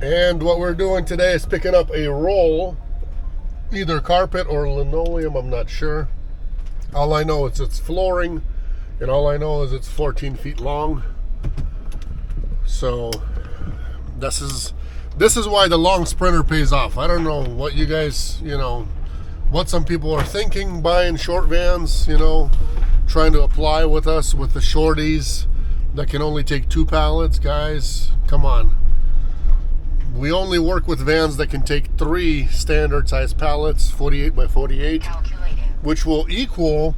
And what we're doing today is picking up a roll, either carpet or linoleum, I'm not sure. All I know is it's flooring, and all I know is it's 14 feet long. So this is why the long sprinter pays off. I don't know what you guys, what some people are thinking buying short vans, trying to apply with us with the shorties that can only take 2 pallets. Guys, come on. We only work with vans that can take 3 standard size pallets, 48 by 48, which equals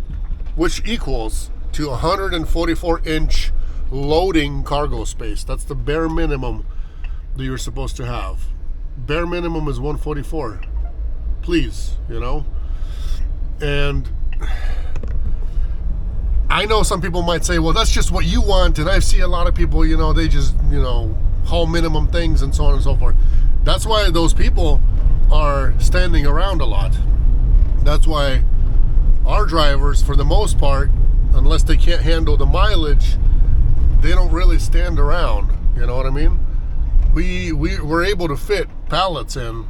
to 144-inch loading cargo space. That's the bare minimum that you're supposed to have. Bare minimum is 144. Please, And I know some people might say, well, that's just what you want. And I see a lot of people, they just, haul minimum things and so on and so forth. That's why those people are standing around a lot. That's why our drivers, for the most part, unless they can't handle the mileage, they don't really stand around. You know what I mean? We're able to fit pallets in,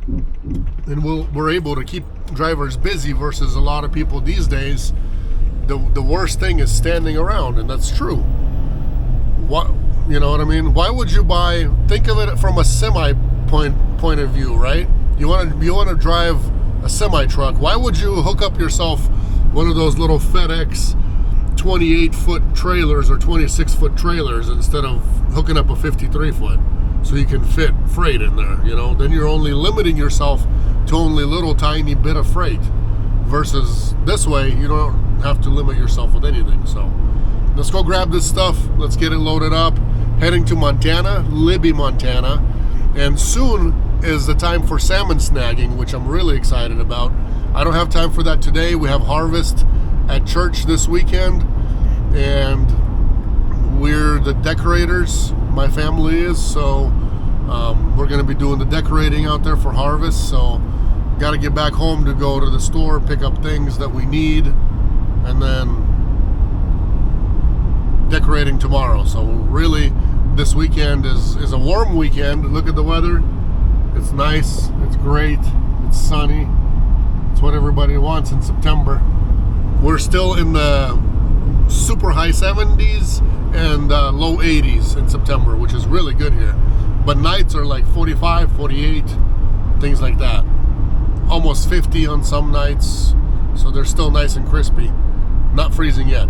and we're able to keep drivers busy versus a lot of people these days. The worst thing is standing around, and that's true. What, you know what I mean? Why would you think of it from a semi point of view, right? You want to drive a semi truck. Why would you hook up yourself one of those little FedEx 28-foot trailers or 26-foot trailers instead of hooking up a 53-foot so you can fit freight in there? Then you're only limiting yourself to only a little tiny bit of freight, versus this way you don't have to limit yourself with anything. So let's go grab this stuff. Let's get it loaded up. Heading to Montana, Libby, Montana. And soon is the time for salmon snagging, which I'm really excited about. I don't have time for that today. We have harvest at church this weekend, and we're the decorators. My family is, so we're going to be doing the decorating out there for harvest. So got to get back home to go to the store, pick up things that we need, and then decorating tomorrow. So really, this weekend is a warm weekend. Look at the weather. It's nice. It's great. It's sunny. It's what everybody wants in September. We're still in the super high 70s and low 80s in September, which is really good here. But nights are like 45, 48, things like that. Almost 50 on some nights. So they're still nice and crispy. Not freezing yet.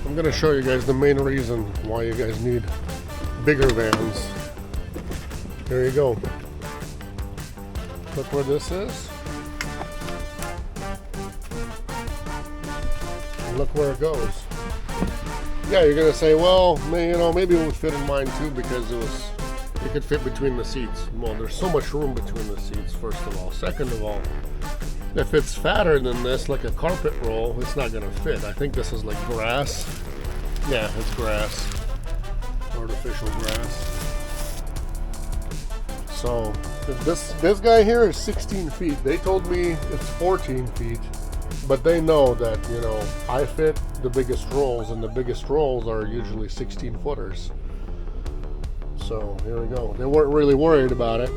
I'm going to show you guys the main reason why you guys need bigger vans. Here you go. Look where this is. And look where it goes. Yeah, you're going to say, well, maybe it would fit in mine too because it could fit between the seats. Well, there's so much room between the seats, first of all. Second of all, if it's fatter than this, like a carpet roll, it's not going to fit. I think this is like grass. Yeah, it's grass. Artificial grass. So, this guy here is 16 feet. They told me it's 14 feet. But they know that, I fit the biggest rolls, and the biggest rolls are usually 16 footers. So, here we go. They weren't really worried about it.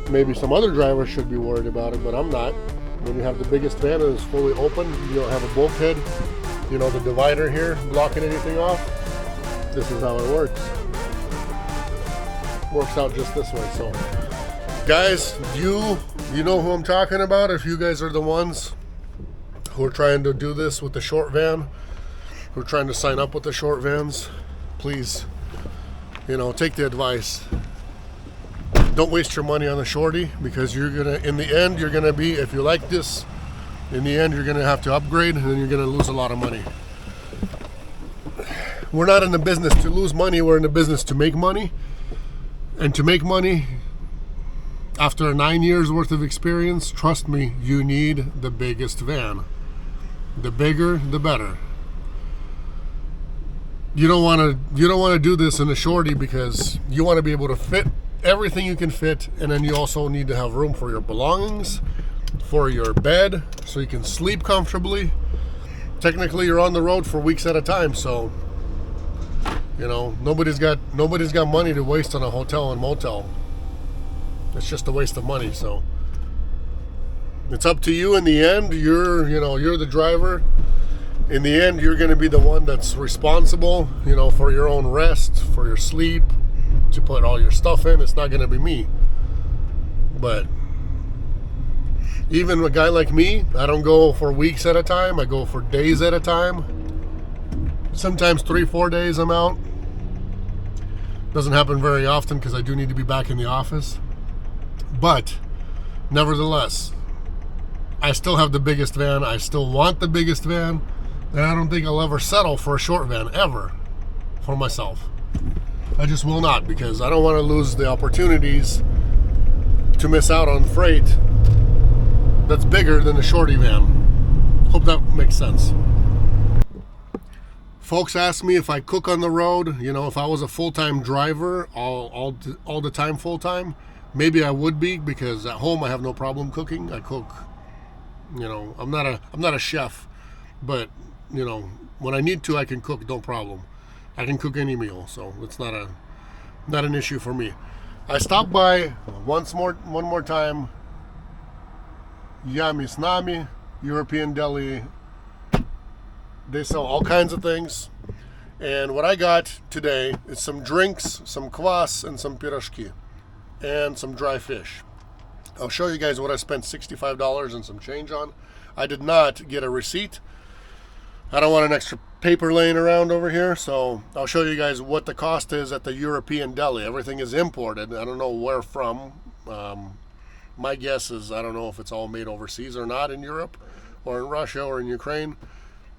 Maybe some other drivers should be worried about it, but I'm not. When you have the biggest van that is fully open, you don't have a bulkhead, the divider here blocking anything off. This is how it works. Works out just this way. So, guys, you know who I'm talking about. If you guys are the ones who are trying to do this with the short van, who are trying to sign up with the short vans, please, take the advice. Don't waste your money on the shorty, because in the end, you're gonna be, if you like this, in the end, you're gonna have to upgrade, and then you're gonna lose a lot of money. We're not in the business to lose money, we're in the business to make money. And to make money, after 9 years worth of experience, trust me, you need the biggest van. The bigger, the better. you don't want to do this in a shorty because you want to be able to fit everything you can fit, and then you also need to have room for your belongings, for your bed, so you can sleep comfortably. Technically, you're on the road for weeks at a time, so you know nobody's got money to waste on a hotel and motel. It's just a waste of money. So it's up to you in the end. You're the driver. In the end, you're going to be the one that's responsible, for your own rest, for your sleep, to put all your stuff in. It's not going to be me. But even a guy like me, I don't go for weeks at a time. I go for days at a time. Sometimes 3-4 days I'm out. Doesn't happen very often because I do need to be back in the office. But nevertheless, I still have the biggest van. I still want the biggest van. And I don't think I'll ever settle for a short van, ever, for myself. I just will not, because I don't want to lose the opportunities to miss out on freight that's bigger than a shorty van. Hope that makes sense. Folks ask me if I cook on the road, if I was a full-time driver all the time full-time, maybe I would be, because at home I have no problem cooking. I cook, I'm not a chef, but when I need to, I can cook, no problem. I can cook any meal, so it's not an issue for me. I stopped by one more time. Yami Snami, European Deli. They sell all kinds of things. And what I got today is some drinks, some kvass, and some pirashki, and some dry fish. I'll show you guys what I spent $65 and some change on. I did not get a receipt. I don't want an extra paper laying around over here, so I'll show you guys what the cost is at the European Deli. Everything is imported. I don't know where from. My guess is I don't know if it's all made overseas or not, in Europe or in Russia or in Ukraine,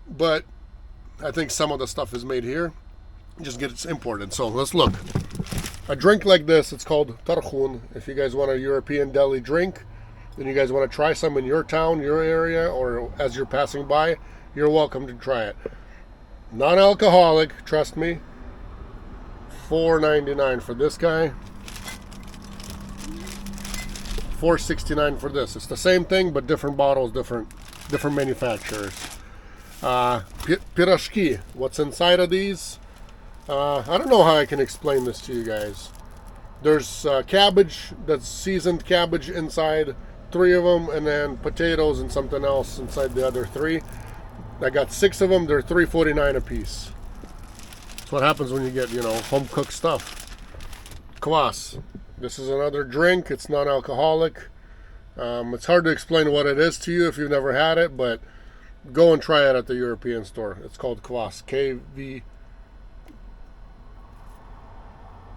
but I think some of the stuff is made here. Just get it imported. So let's look. A drink like this, it's called tarhun. If you guys want a European Deli drink and you guys want to try some in your town, your area, or as you're passing by, you're welcome to try it. Non-alcoholic, trust me. $4.99 for this guy. $4.69 for this. It's the same thing, but different bottles, different manufacturers. Pirashki. What's inside of these? I don't know how I can explain this to you guys. There's cabbage, that's seasoned cabbage inside, 3 of them, and then potatoes and something else inside the other 3. I got 6 of them. They're $3.49 a piece. That's what happens when you get, home cooked stuff. Kvass. This is another drink. It's non-alcoholic. It's hard to explain what it is to you if you've never had it, but go and try it at the European store. It's called kvass. K-V.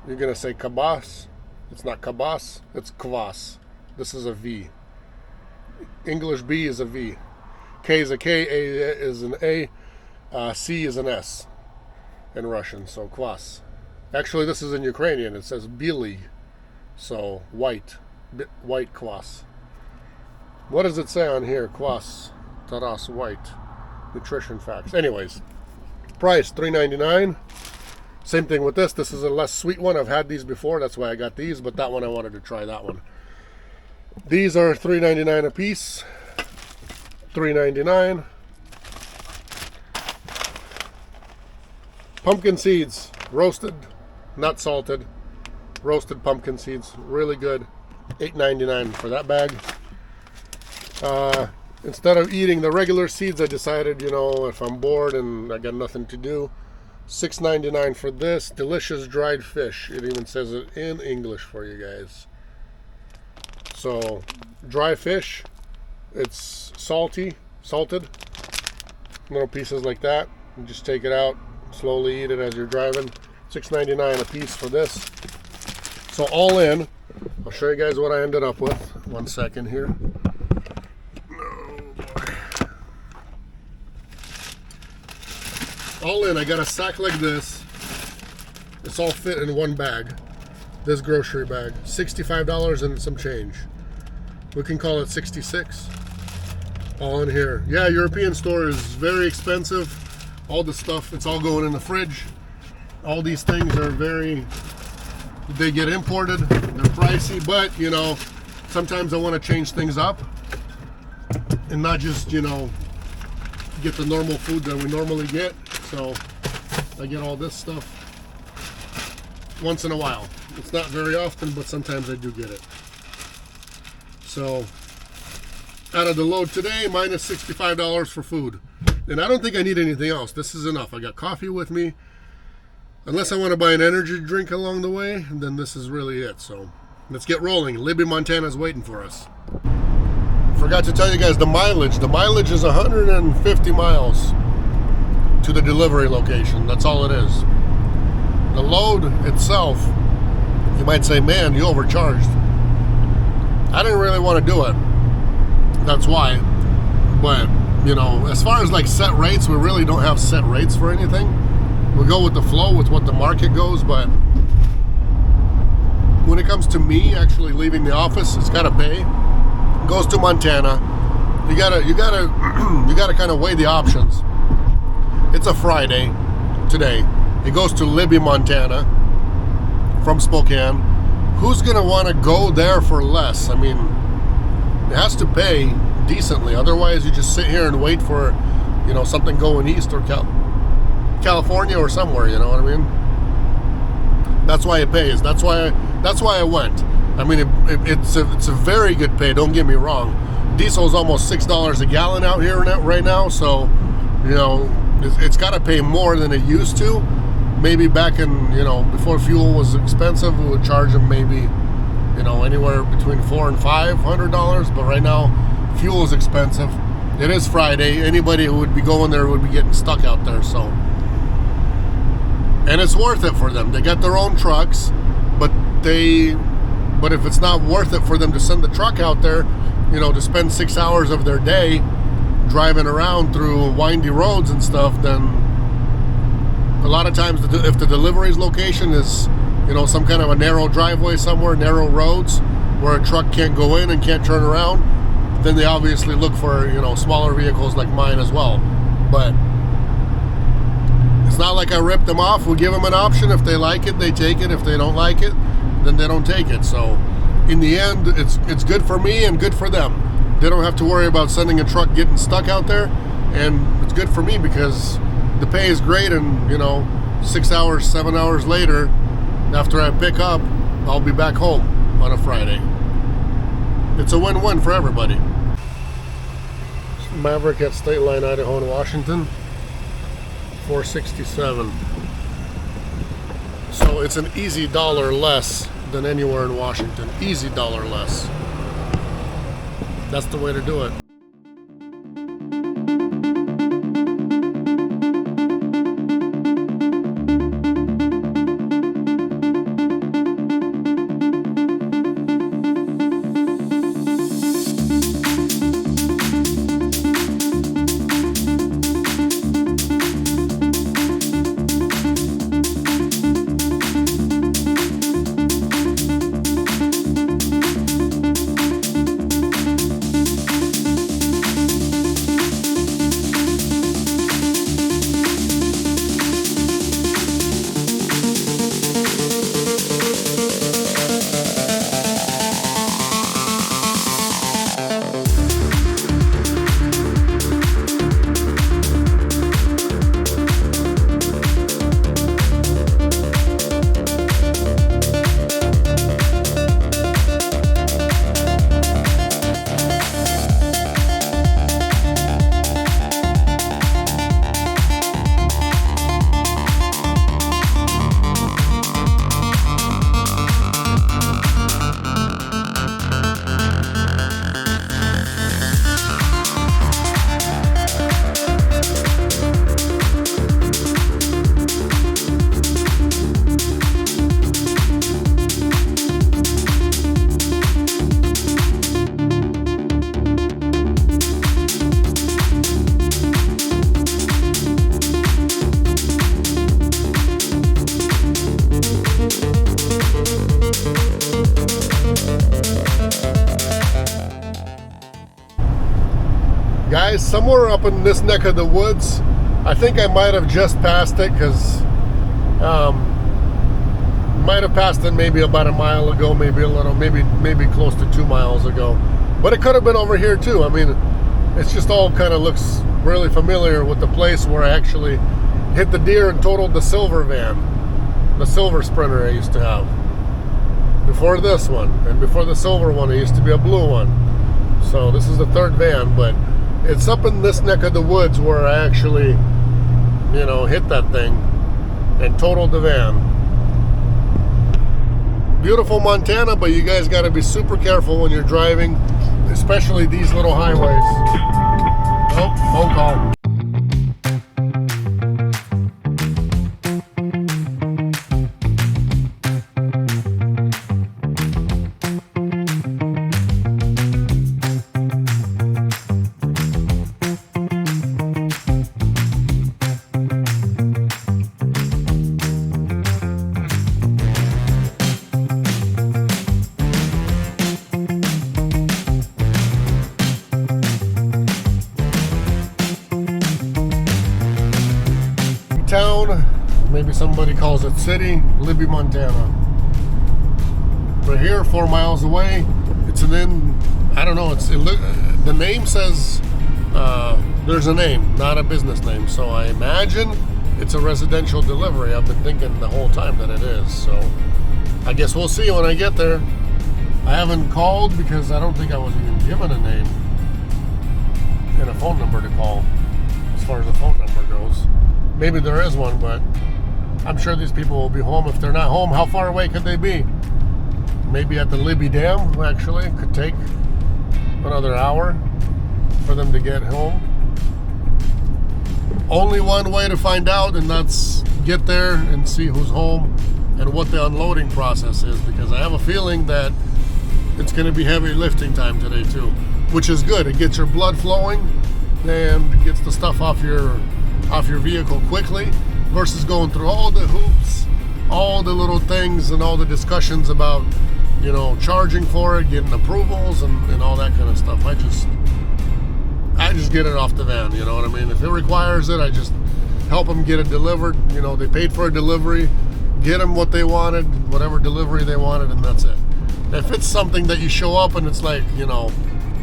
You're going to say kabas. It's not kabas. It's kvass. This is a V. English B is a V. K is a K, A is an A, C is an S in Russian, so kvass. Actually, this is in Ukrainian. It says bili, so white kvass. What does it say on here? Kvass, Taras, white. Nutrition facts. Anyways, price $3.99. Same thing with this. This is a less sweet one. I've had these before. That's why I got these, but that one I wanted to try that one. These are $3.99 a piece. $3.99. Pumpkin seeds, roasted, not salted. Roasted pumpkin seeds, really good. $8.99 for that bag. Instead of eating the regular seeds, I decided, if I'm bored and I got nothing to do, $6.99 for this delicious dried fish. It even says it in English for you guys. So, dry fish. It's salted, little pieces like that. You just take it out, slowly eat it as you're driving. $6.99 a piece for this. So all in, I'll show you guys what I ended up with. 1 second here. Oh boy. All in, I got a sack like this. It's all fit in one bag. This grocery bag, $65 and some change. We can call it 66. All in here. Yeah, European store is very expensive. All the stuff, it's all going in the fridge. All these things are they get imported, they're pricey, but you know, sometimes I want to change things up and not just, you know, get the normal food that we normally get. So I get all this stuff once in a while. It's not very often, but sometimes I do get it. So out of the load today, minus $65 for food. And I don't think I need anything else. This is enough. I got coffee with me. Unless I want to buy an energy drink along the way, then this is really it. So let's get rolling. Libby, Montana is waiting for us. Forgot to tell you guys the mileage. The mileage is 150 miles to the delivery location. That's all it is. The load itself, you might say, man, you overcharged. I didn't really want to do it. That's why. But, you know, as far as like set rates, we really don't have set rates for anything. We go with the flow, with what the market goes, but when it comes to me actually leaving the office, it's got to pay. It goes to Montana. You gotta kind of weigh the options. It's a Friday today. It goes to Libby, Montana from Spokane. Who's gonna want to go there for less? I mean, it has to pay decently. Otherwise, you just sit here and wait for, you know, something going east or California or somewhere, you know what I mean? That's why it pays. That's why I went. I mean, it's a very good pay, don't get me wrong. Diesel's almost $6 a gallon out here right now, so, you know, it's got to pay more than it used to. Maybe back in, you know, before fuel was expensive, we would charge them maybe, you know, anywhere between $400 and $500, but right now, fuel is expensive. It is Friday. Anybody who would be going there would be getting stuck out there, so. And it's worth it for them. They got their own trucks, but if it's not worth it for them to send the truck out there, you know, to spend 6 hours of their day driving around through windy roads and stuff, then a lot of times if the delivery's location is, you know, some kind of a narrow driveway somewhere, narrow roads where a truck can't go in and can't turn around, then they obviously look for, you know, smaller vehicles like mine as well. But it's not like I rip them off. We give them an option. If they like it, they take it. If they don't like it, then they don't take it. So in the end, it's good for me and good for them. They don't have to worry about sending a truck getting stuck out there, and it's good for me because the pay is great. And, you know, 6 hours, 7 hours later, after I pick up, I'll be back home on a Friday. It's a win-win for everybody. Maverick at State Line, Idaho and Washington, $467. So it's an easy $1 less than anywhere in Washington. Easy $1 less. That's the way to do it. Guys, somewhere up in this neck of the woods, I think I might have just passed it because Might have passed it maybe about a mile ago, maybe a little, maybe close to 2 miles ago. But it could have been over here too. I mean, it's just all kind of looks really familiar with the place where I actually hit the deer and totaled the silver van, the silver Sprinter I used to have. Before this one, and before the silver one, it used to be a blue one. So this is the third van, but it's up in this neck of the woods where I actually, you know, hit that thing and totaled the van. Beautiful Montana, but you guys got to be super careful when you're driving, especially these little highways. Oh, phone call. Town, maybe somebody calls it city, Libby, Montana. We're here 4 miles away. It's an inn. I don't know. The name says there's a name, not a business name. So I imagine it's a residential delivery. I've been thinking the whole time that it is. So I guess we'll see when I get there. I haven't called because I don't think I was even given a name and a phone number to call as far as the phone number goes. Maybe there is one, but I'm sure these people will be home. If they're not home, how far away could they be? Maybe at the Libby Dam, actually. It could take another hour for them to get home. Only one way to find out, and that's get there and see who's home and what the unloading process is, because I have a feeling that it's going to be heavy lifting time today too, which is good. It gets your blood flowing and gets the stuff off your vehicle quickly versus going through all the hoops, all the little things and all the discussions about, you know, charging for it, getting approvals and all that kind of stuff. I just get it off the van, you know what I mean? If it requires it, I just help them get it delivered. You know, they paid for a delivery, get them what they wanted, whatever delivery they wanted, and that's it. If it's something that you show up and it's like, you know,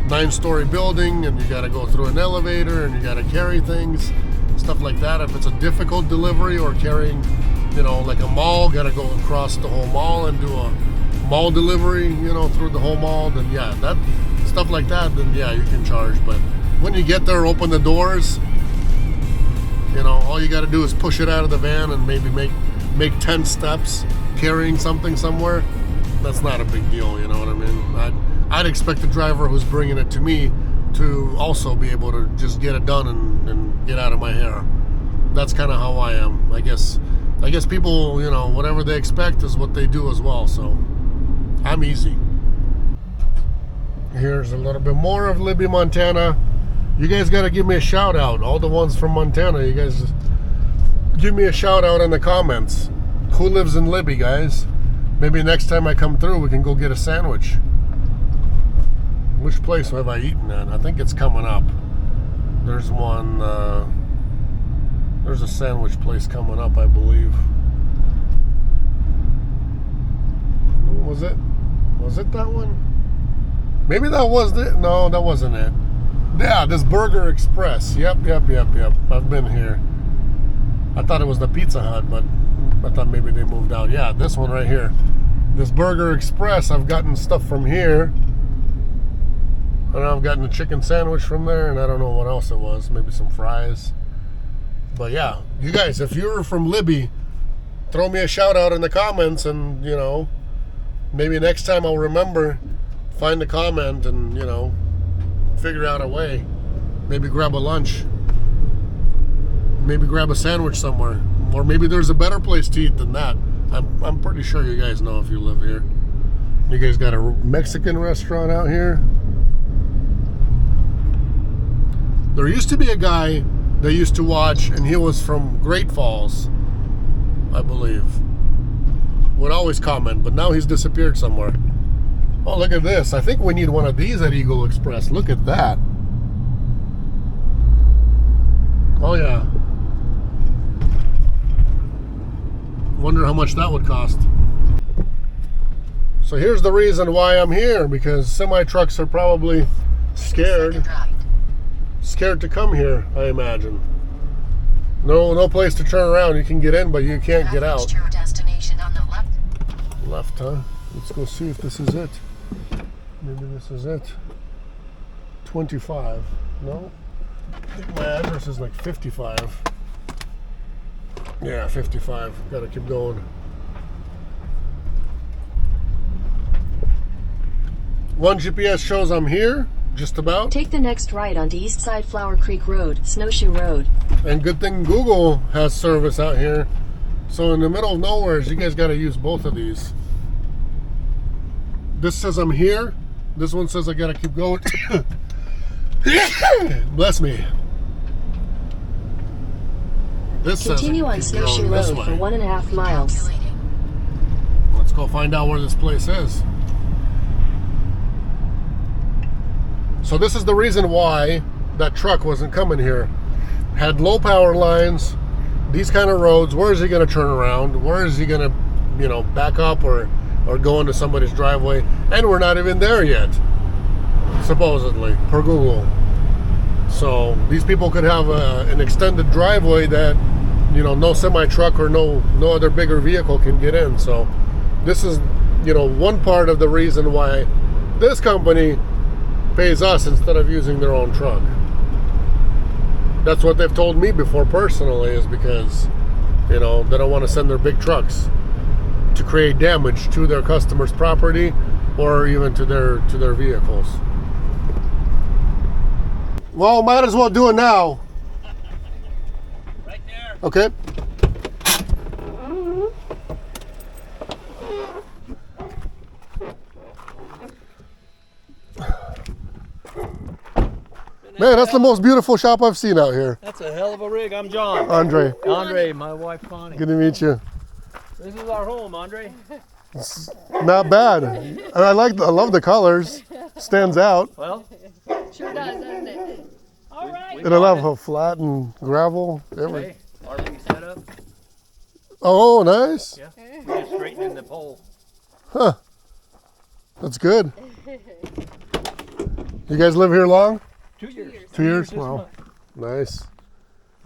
9-story building and you got to go through an elevator and you got to carry things, stuff like that. If it's a difficult delivery or carrying, you know, like a mall, got to go across the whole mall and do a mall delivery, you know, through the whole mall, then yeah, that stuff like that, then yeah, you can charge. But when you get there, open the doors, you know, all you got to do is push it out of the van and maybe make 10 steps carrying something somewhere. That's not a big deal, you know what I mean? I'd expect the driver who's bringing it to me to also be able to just get it done and get out of my hair. That's kind of how I am. I guess people, you know, whatever they expect is what they do as well. So I'm easy. Here's a little bit more of Libby, Montana. You guys got to give me a shout out. All the ones from Montana, you guys give me a shout out in the comments. Who lives in Libby, guys? Maybe next time I come through, we can go get a sandwich. Which place have I eaten at? I think it's coming up. There's one, there's a sandwich place coming up, I believe. Was it that one? Maybe that was it. No, that wasn't it. Yeah, this Burger Express. Yep. I've been here. I thought it was the Pizza Hut, but I thought maybe they moved out. Yeah, this one right here. This Burger Express, I've gotten stuff from here. And I've gotten a chicken sandwich from there, and I don't know what else it was. Maybe some fries. But yeah, you guys, if you're from Libby, throw me a shout out in the comments, and, you know, maybe next time I'll remember, find a comment and, you know, figure out a way. Maybe grab a lunch. Maybe grab a sandwich somewhere. Or maybe there's a better place to eat than that. I'm pretty sure you guys know if you live here. You guys got a Mexican restaurant out here. There used to be a guy that used to watch, and he was from Great Falls, I believe. Would always comment, but now he's disappeared somewhere. Oh, look at this. I think we need one of these at Eagle Express. Look at that. Oh, yeah. Wonder how much that would cost. So here's the reason why I'm here, because semi-trucks are probably scared to come here, I imagine. No place to turn around. You can get in, but you can't get out. Your destination on the left. Left, huh? Let's go see if this is it. Maybe this is it. 25. No? I think my address is like 55. Yeah, 55. Gotta keep going. One GPS shows I'm here, just about. Take the next right onto East Side Flower Creek Road, Snowshoe Road. And good thing Google has service out here. So in the middle of nowhere, you guys gotta use both of these. This says I'm here. This one says I gotta keep going. Bless me. This Continue on Snowshoe Road for 1.5 miles. Let's go find out where this place is. So this is the reason why that truck wasn't coming here. Had low power lines, these kind of roads. Where is he going to turn around? Where is he going to, back up or go into somebody's driveway? And we're not even there yet, supposedly, per Google. So these people could have an extended driveway that, no semi-truck or no other bigger vehicle can get in. So this is, one part of the reason why this company pays us instead of using their own truck. That's what they've told me before personally, is because, they don't want to send their big trucks to create damage to their customers' property or even to their vehicles. Well, might as well do it now. Right there. Okay. Man, that's the most beautiful shop I've seen out here. That's a hell of a rig. I'm John. Andre. Andre, my wife Connie. Good to meet you. This is our home, Andre. Not bad. And I love the colors. Stands out. Well, Sure does, doesn't it? all right. And I love how flat and gravel. Hey, RV setup. Oh, nice. Yeah. We're just straightening the pole. Huh. That's good. You guys live here long? 2 years. 2 years? this Wow. Nice.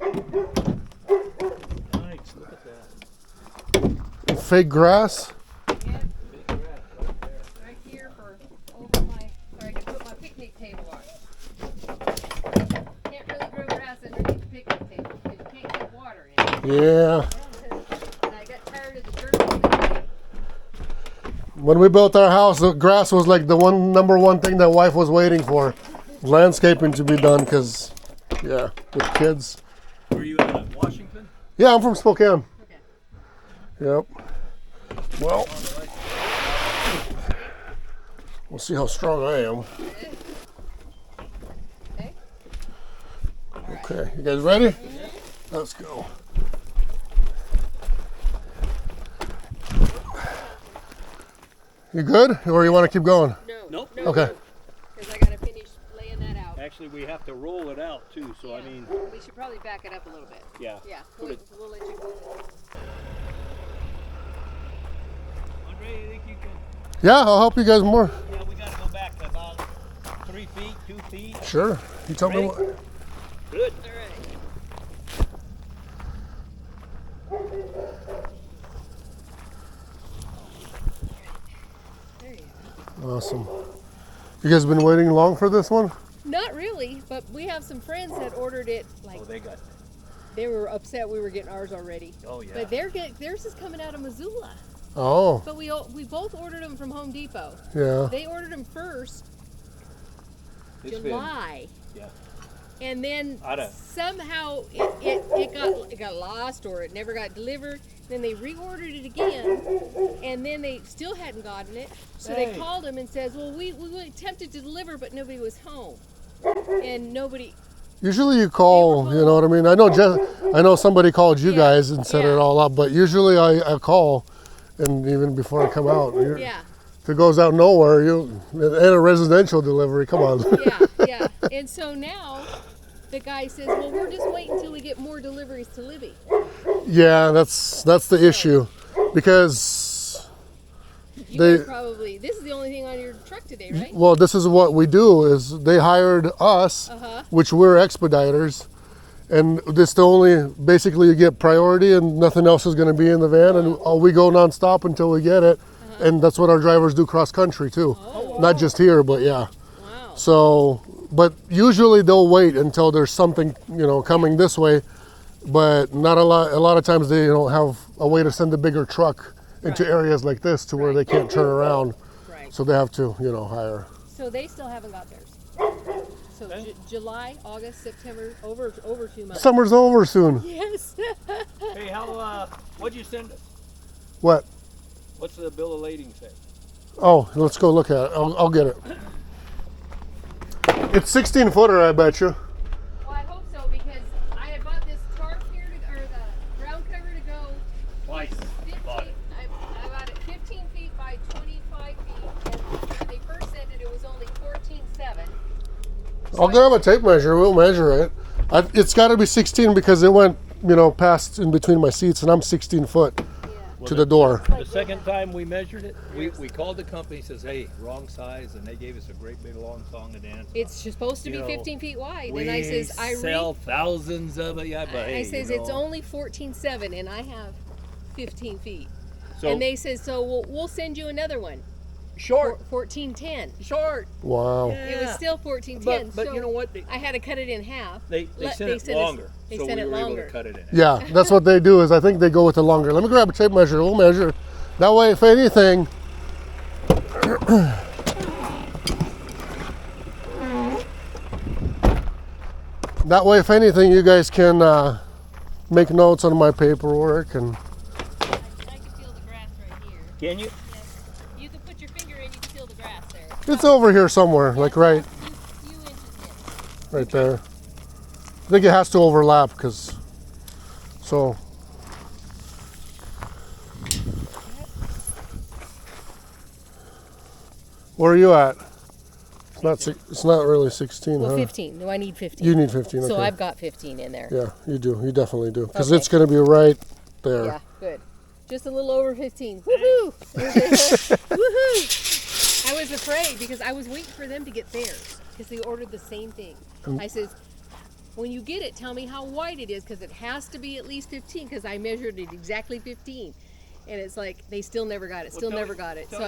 Nice. Look at that. Fake grass. Big grass right there. Right here over so I can put my picnic table on. Can't really grow grass underneath the picnic table because you can't get water in it. Yeah. And I got tired of the dirt. When we built our house, the grass was like the number one thing that wife was waiting for. Landscaping to be done because, yeah, with kids. Were you in Washington? Yeah, I'm from Spokane. Okay. Yep. Well, we'll see how strong I am. Okay. Okay, you guys ready? Let's go. You good? Or you want to keep going? No. Nope. No. Okay. Because I got to finish laying that out. Actually, we have to roll it out too. So I mean, we should probably back it up a little bit. yeah. Yeah. Put it. We'll let you go. Andre, you think you can? Yeah, I'll help you guys more. Yeah, we got to go back to about 3 feet, 2 feet. Sure. You tell me Ready? what. Good. All right. There you go. Awesome. You guys been waiting long for this one? Not really, but we have some friends that ordered it. Like Oh, they got. they were upset we were getting ours already. Oh yeah. But theirs is coming out of Missoula. Oh, But we both ordered them from Home Depot. yeah. They ordered them first It's been- July, yeah. and then I'd have- somehow it got lost or it never got delivered. Then they reordered it again, and then they still hadn't gotten it. So they Hey. called them and says, "Well, we attempted to deliver, but nobody was home, and nobody." Usually you call, you know what I mean? I know somebody called you Yeah. guys and set it Yeah. all up, but usually I call, and even before I come out. Yeah, If it goes out nowhere, and a residential delivery, come on. yeah. And so now the guy says, "Well, we're just waiting until we get more deliveries to Libby." Yeah, that's the issue. because You they. guys probably. This is the only thing on your truck today, right? Well, this is what we do. Is they hired us, which we're expediters, and this the only basically you get priority, and nothing else is going to be in the van, and we go nonstop until we get it, and that's what our drivers do cross country too, not just here, but yeah. Wow. So, but usually they'll wait until there's something coming this way, but not a lot. A lot of times they don't have a way to send a bigger truck into areas like this to where they can't turn around. Right. So they have to, hire. So they still haven't got theirs. So July, August, September, over 2 months. Summer's over soon. Yes. Hey, what'd you send us? What? What's the bill of lading say? Oh, let's go look at it. I'll get it. It's 16 footer, I bet you. Well, I hope so because I had bought this tarp here or the ground cover to go. Twice. 15, I bought it 15 feet by 25 feet, and when they first said it was only 14.7. I'll grab a tape measure. We'll measure it. It's got to be 16 because it went, past in between my seats, and I'm 16 foot to the door. The second time we measured it, we called the company, says, hey, wrong size, and they gave us a great big long song to dance. It's supposed to be 15 feet wide, We and I says sell thousands of it, yeah, but hey, I says it's only 14.7, and I have 15 feet. So, And they says, so we'll send you another one. short. 14.10. Short. Wow. It was still 14.10. But so you know what? I had to cut it in half. They sent it longer, They so sent we it were able longer. to cut it in. Yeah, that's what they do. Is I think they go with the longer. Let me grab a tape measure. We'll measure. That way, if anything. That way, if anything, you guys can make notes on my paperwork and. I can feel the grass right here. Can you? Yes. You can put your finger in, you can feel the grass there. It's over here somewhere, like right Few inches in. right there. I think it has to overlap because. So. Where are you at? It's not really 16, Well, huh? 15. No, I need 15. You need 15, okay. So I've got 15 in there. Yeah, you do. You definitely do. Because Okay. it's going to be right there. Yeah, good. Just a little over 15. Woohoo! Woohoo! I was afraid because I was waiting for them to get theirs because they ordered the same thing. I says, when you get it, tell me how wide it is because it has to be at least 15 because I measured it exactly 15. And it's like, they still never got it, Tell me So I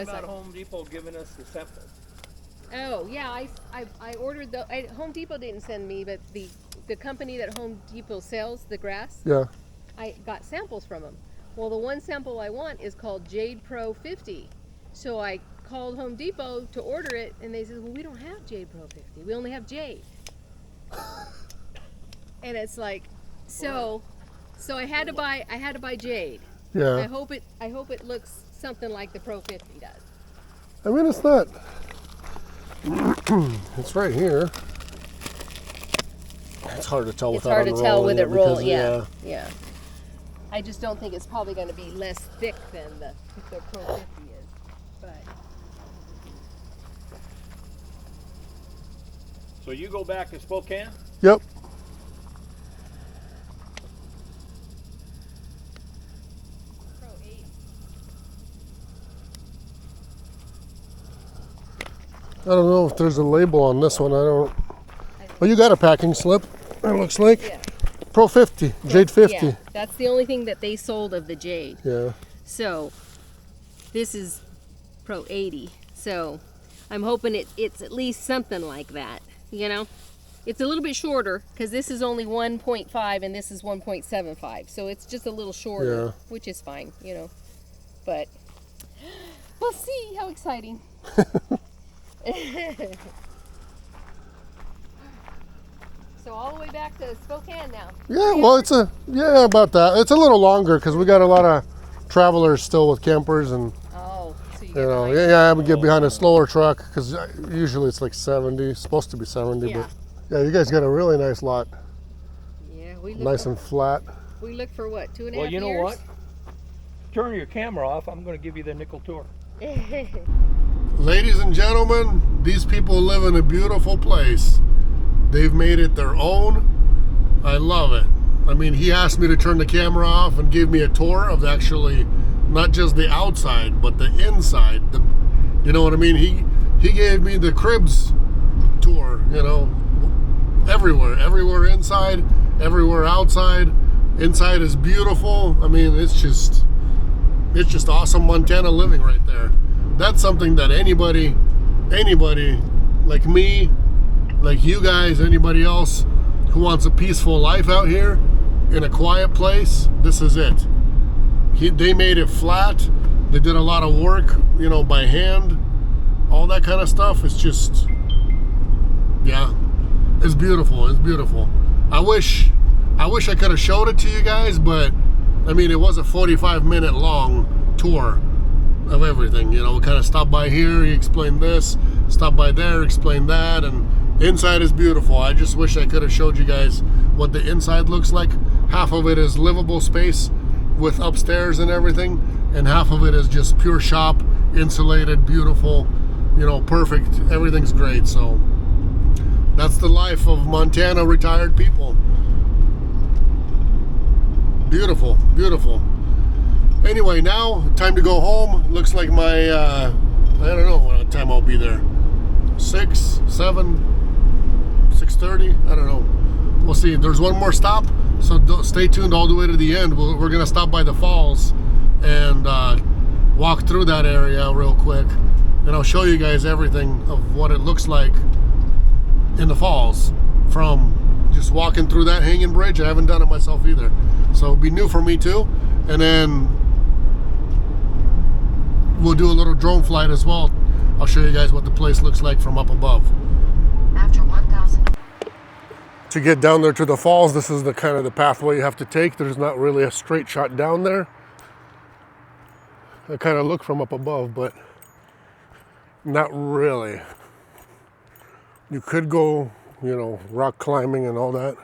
was about like, Home Depot giving us the sample. oh, yeah, I ordered Home Depot didn't send me, but the company that Home Depot sells the grass, Yeah. I got samples from them. Well, the one sample I want is called Jade Pro 50. So I called Home Depot to order it, and they said, well, we don't have Jade Pro 50. We only have Jade. And it's like, so I had to buy Jade. I Yeah. hope it looks something like the Pro 50 does. I mean, it's not. It's right here. It's hard to tell It's without hard to tell with it roll. because, Yeah. I just don't think it's probably going to be less thick than the Pro 50 is. But So you go back to Spokane? Yep. Pro 8. I don't know if there's a label on this one. I don't. Well, you got a packing slip. It looks like. Yeah. Pro 50, Jade 50. Yeah, that's the only thing that they sold of the Jade. Yeah. So this is Pro 80. So I'm hoping it's at least something like that. It's a little bit shorter because this is only 1.5 and this is 1.75. So it's just a little shorter, Yeah. which is fine, But we'll see. How exciting. So all the way back to Spokane now. Yeah. Well, about that. It's a little longer because we got a lot of travelers still with campers and. Oh, so you You get know, behind. yeah, I would get behind a slower truck because usually it's like 70. It's supposed to be 70, Yeah. but yeah, you guys got a really nice lot, Yeah, we look nice for, and flat. we look for what, 2.5 years? Well, you know what? Turn your camera off. I'm going to give you the nickel tour. Ladies and gentlemen, these people live in a beautiful place. They've made it their own. I love it. I mean, he asked me to turn the camera off and give me a tour of actually not just the outside, but the inside. You know what I mean? He gave me the cribs tour, you know, everywhere inside, everywhere outside. Inside is beautiful. I mean, it's just awesome Montana living right there. That's something that anybody like me, like you guys, anybody else who wants a peaceful life out here in a quiet place, this is it. They made it flat. They did a lot of work, you know, by hand, all that kind of stuff. It's just, yeah, it's beautiful. It's beautiful. I wish I could have showed it to you guys, but I mean, it was a 45-minute long tour of everything. You know, we kind of stopped by here, he explained this, stopped by there, explained that, and inside is beautiful. I just wish I could have showed you guys what the inside looks like. Half of it is livable space with upstairs and everything, and half of it is just pure shop, insulated, beautiful, you know, perfect. Everything's great. So that's the life of Montana retired people. Beautiful, beautiful. Anyway, now time to go home. Looks like my I don't know what time I'll be there. 6, 7, 6:30. I don't know. We'll see. There's one more stop, so stay tuned all the way to the end. We're gonna stop by the falls and walk through that area real quick, and I'll show you guys everything of what it looks like in the falls from just walking through that hanging bridge. I haven't done it myself either, so it'll be new for me too. And then we'll do a little drone flight as well. I'll show you guys what the place looks like from up above. After 1,000. To get down there to the falls, this is the kind of the pathway you have to take. There's not really a straight shot down there. I kind of look from up above, but not really. You could go, you know, rock climbing and all that.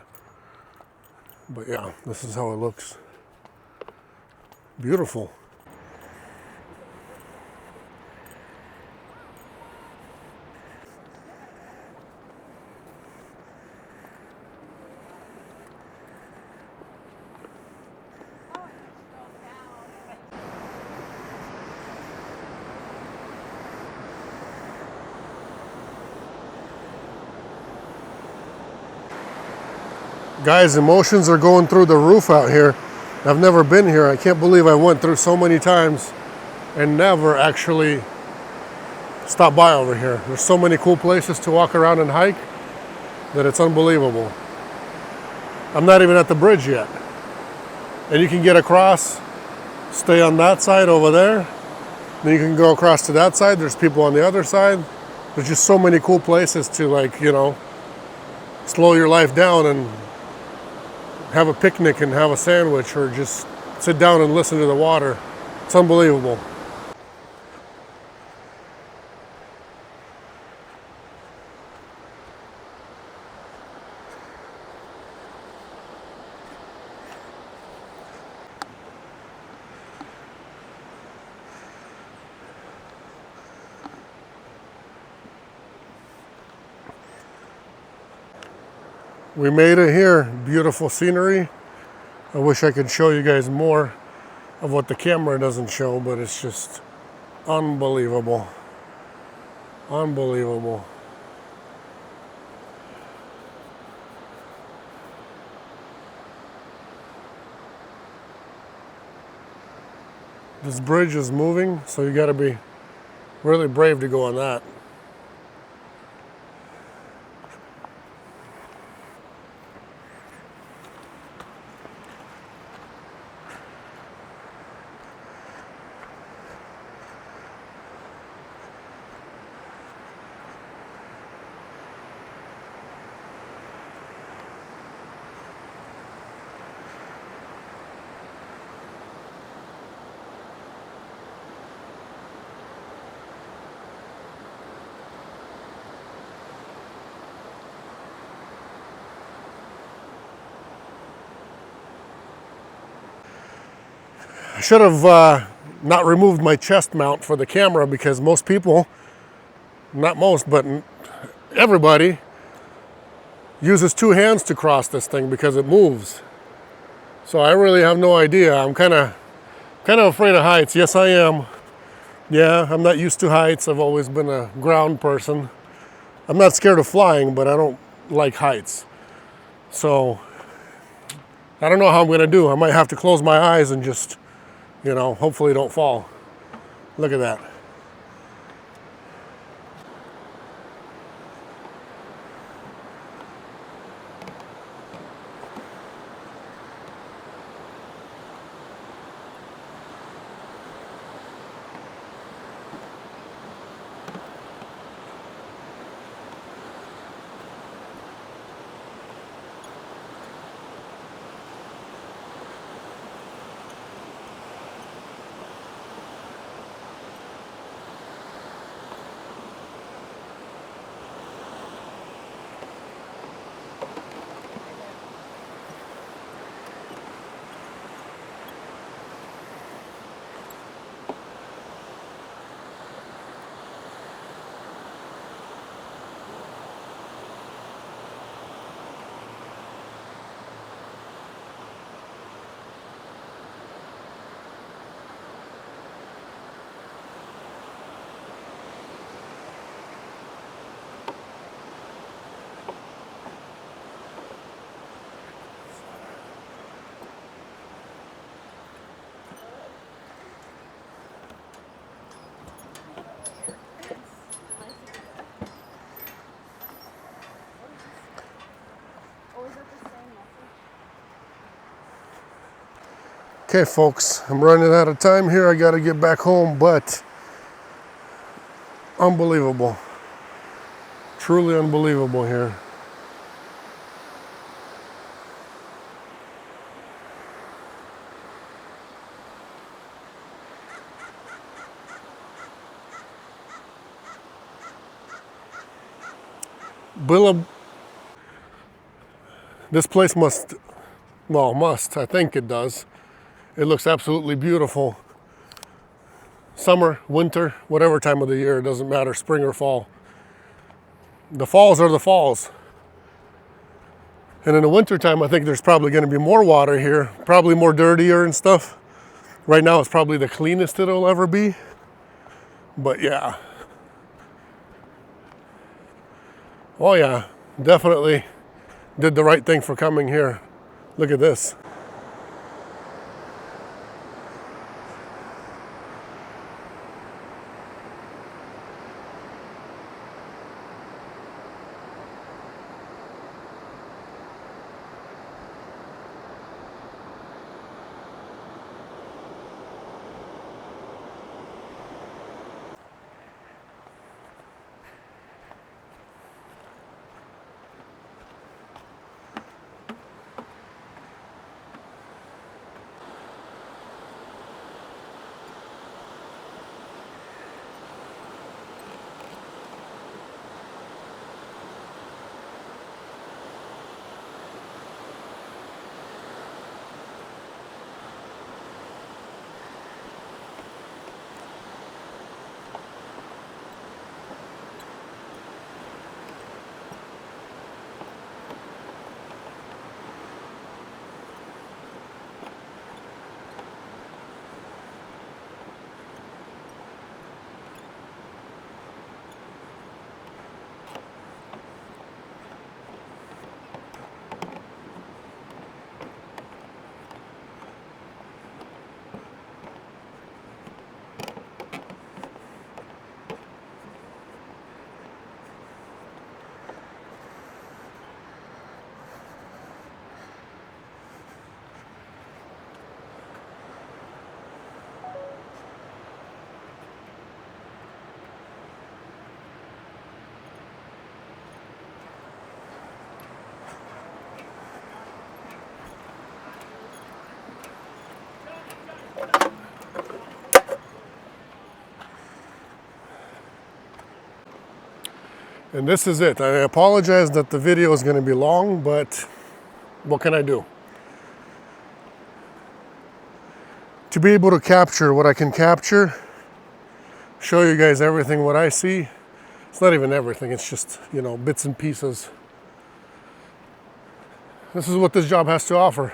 But yeah, this is how it looks. Beautiful. Guys, emotions are going through the roof out here. I've never been here. I can't believe I went through so many times and never actually stopped by over here. There's so many cool places to walk around and hike that it's unbelievable. I'm not even at the bridge yet. And you can get across, stay on that side over there. Then you can go across to that side. There's people on the other side. There's just so many cool places to, like, you know, slow your life down and have a picnic and have a sandwich, or just sit down and listen to the water. It's unbelievable. We made it here. Beautiful scenery. I wish I could show you guys more of what the camera doesn't show, but it's just unbelievable. Unbelievable. This bridge is moving, so you gotta be really brave to go on that. I should have not removed my chest mount for the camera, because most people, not most, but everybody uses two hands to cross this thing because it moves. So I really have no idea. I'm kind of Kind of afraid of heights. Yes, I am. Yeah, I'm not used to heights. I've always been a ground person. I'm not scared of flying, but I don't like heights. So I don't know how I'm going to do. I might have to close my eyes and just, hopefully don't fall. Look at that. Okay, folks, I'm running out of time here. I got to get back home, but unbelievable. Truly unbelievable here. This place must, I think it does. It looks absolutely beautiful. Summer, winter, whatever time of the year, it doesn't matter, spring or fall. The falls are the falls. And in the wintertime, I think there's probably going to be more water here, probably more dirtier and stuff. Right now, it's probably the cleanest it'll ever be. But yeah. Oh yeah, definitely did the right thing for coming here. Look at this. And this is it. I apologize that the video is going to be long, but what can I do? To be able to capture what I can capture, show you guys everything what I see. It's not even everything, it's just, bits and pieces. This is what this job has to offer.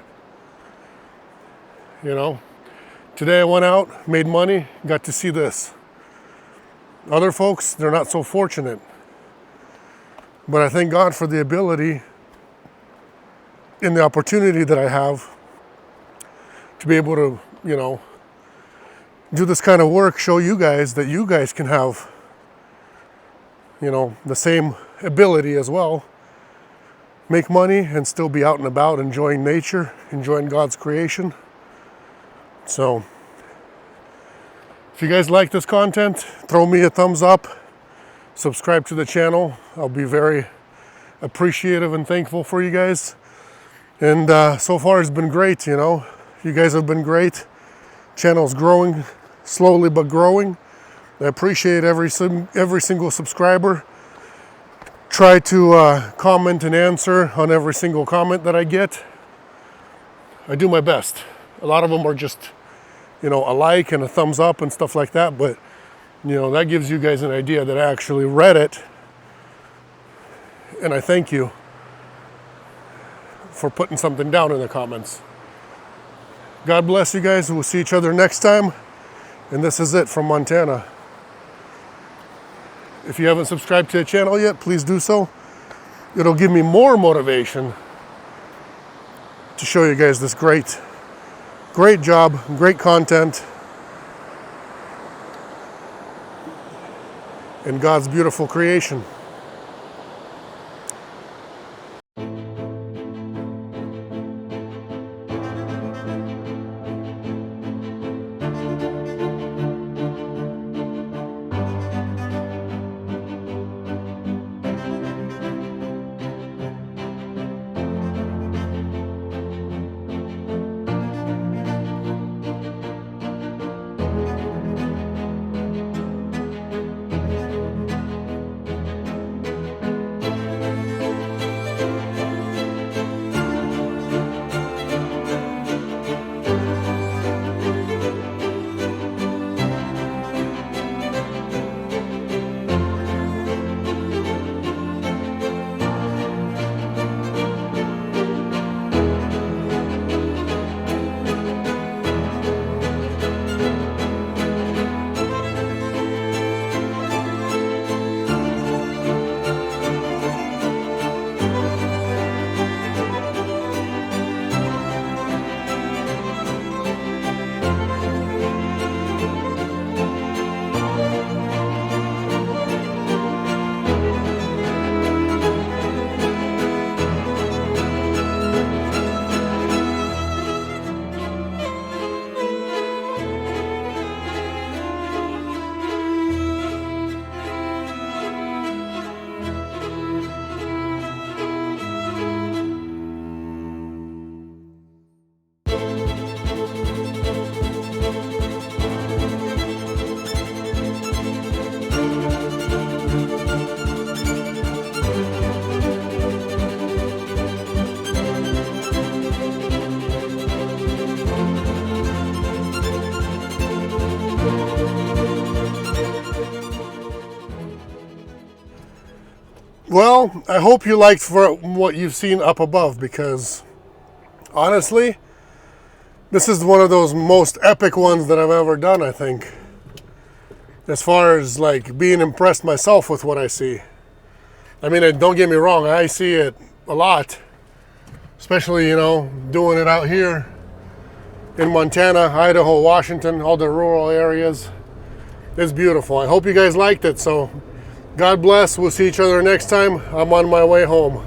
Today I went out, made money, got to see this. Other folks, they're not so fortunate. But I thank God for the ability and the opportunity that I have to be able to, you know, do this kind of work, show you guys that you guys can have, you know, the same ability as well. Make money and still be out and about, enjoying nature, enjoying God's creation. So, if you guys like this content, throw me a thumbs up, subscribe to the channel. I'll be very appreciative and thankful for you guys. And so far it's been great, you know. You guys have been great. Channel's growing, slowly but growing. I appreciate every single subscriber. Try to comment and answer on every single comment that I get. I do my best. A lot of them are just, you know, a like and a thumbs up and stuff like that, but you know, that gives you guys an idea that I actually read it, and I thank you for putting something down in the comments. God bless you guys. We'll see each other next time, and this is it from Montana. If you haven't subscribed to the channel yet, please do so. It'll give me more motivation to show you guys this great job, great content, and God's beautiful creation. Well, I hope you liked for what you've seen up above, because honestly, this is one of those most epic ones that I've ever done, I think. As far as like being impressed myself with what I see. I mean, don't get me wrong, I see it a lot. Especially, you know, doing it out here in Montana, Idaho, Washington, all the rural areas. It's beautiful. I hope you guys liked it. So God bless. We'll see each other next time. I'm on my way home.